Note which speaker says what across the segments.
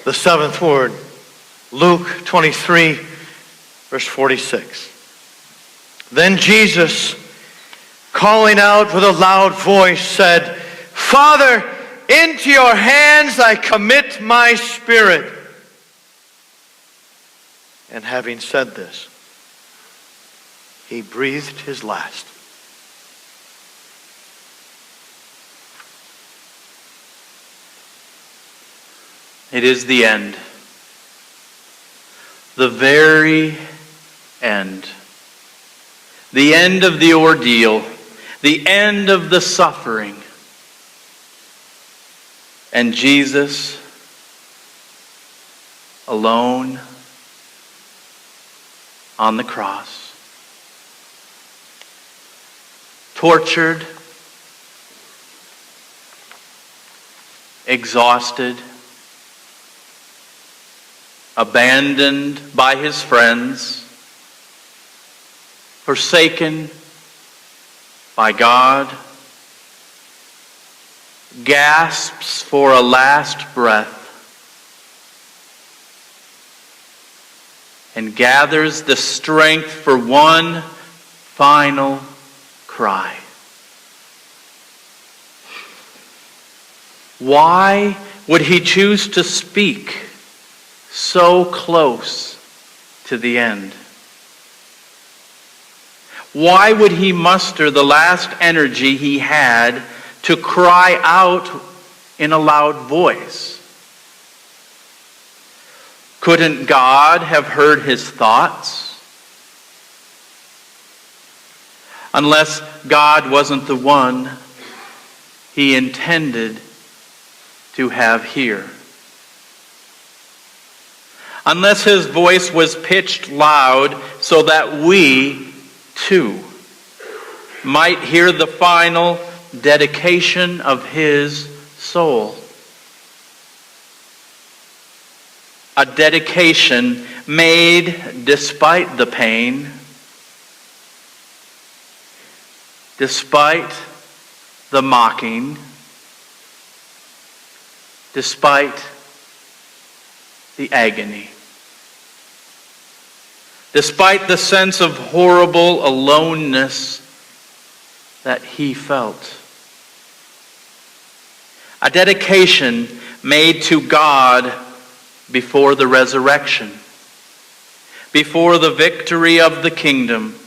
Speaker 1: The seventh word, Luke 23, verse 46. Then Jesus, calling out with a loud voice, said, Father, into your hands I commit my spirit. And having said this, he breathed his last.
Speaker 2: It is the end. The very end. The end of the ordeal. The end of the suffering. And Jesus, alone on the cross. Tortured. Exhausted. Abandoned by his friends, forsaken by God, gasps for a last breath, and gathers the strength for one final cry. Why would he choose to speak so close to the end? Why would he muster the last energy he had to cry out in a loud voice? Couldn't God have heard his thoughts? Unless God wasn't the one he intended to have hear. Unless his voice was pitched loud so that we, too, might hear the final dedication of his soul. A dedication made despite the pain, despite the mocking, despite the agony. Despite the sense of horrible aloneness that he felt. A dedication made to God before the resurrection, before the victory of the kingdom,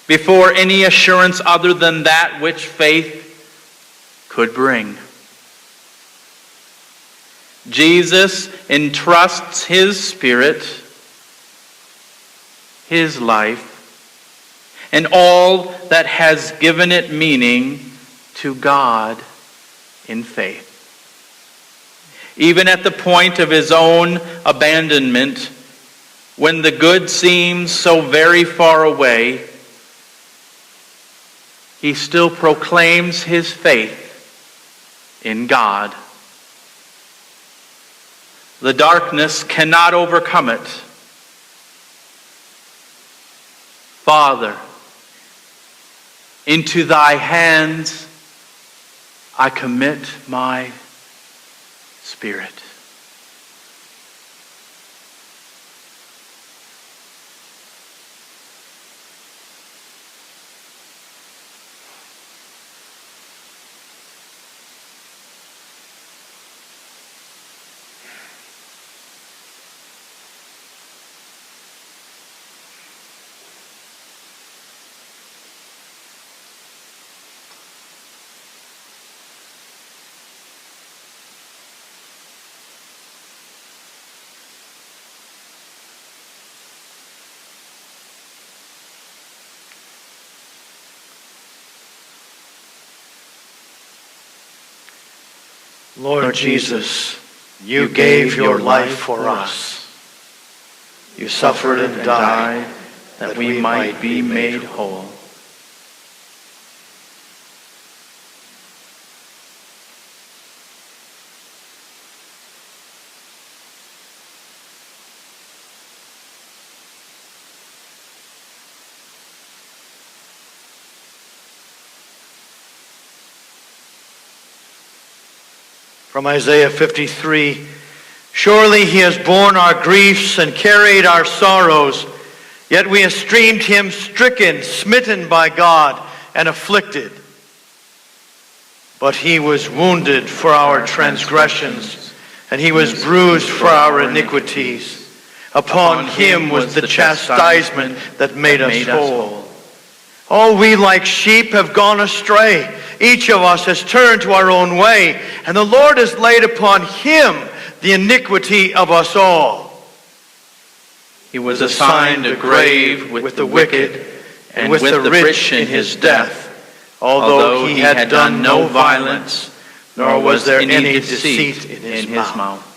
Speaker 2: before any assurance other than that which faith could bring. Jesus entrusts his spirit, his life, and all that has given it meaning to God in faith. Even at the point of his own abandonment, when the good seems so very far away, he still proclaims his faith in God. The darkness cannot overcome it. Father, into thy hands I commit my spirit.
Speaker 1: Lord Jesus, you gave your life for us. You suffered and died that we might be made whole. From Isaiah 53, Surely he has borne our griefs and carried our sorrows, yet we esteemed him stricken, smitten by God, and afflicted. But he was wounded for our transgressions, and he was bruised for our iniquities. Upon him was the chastisement that made us whole. All we like sheep have gone astray. Each of us has turned to our own way, and the Lord has laid upon him the iniquity of us all.
Speaker 2: He was assigned a grave with the wicked and with the rich in his death, although he had done no violence, nor was there any deceit in his mouth.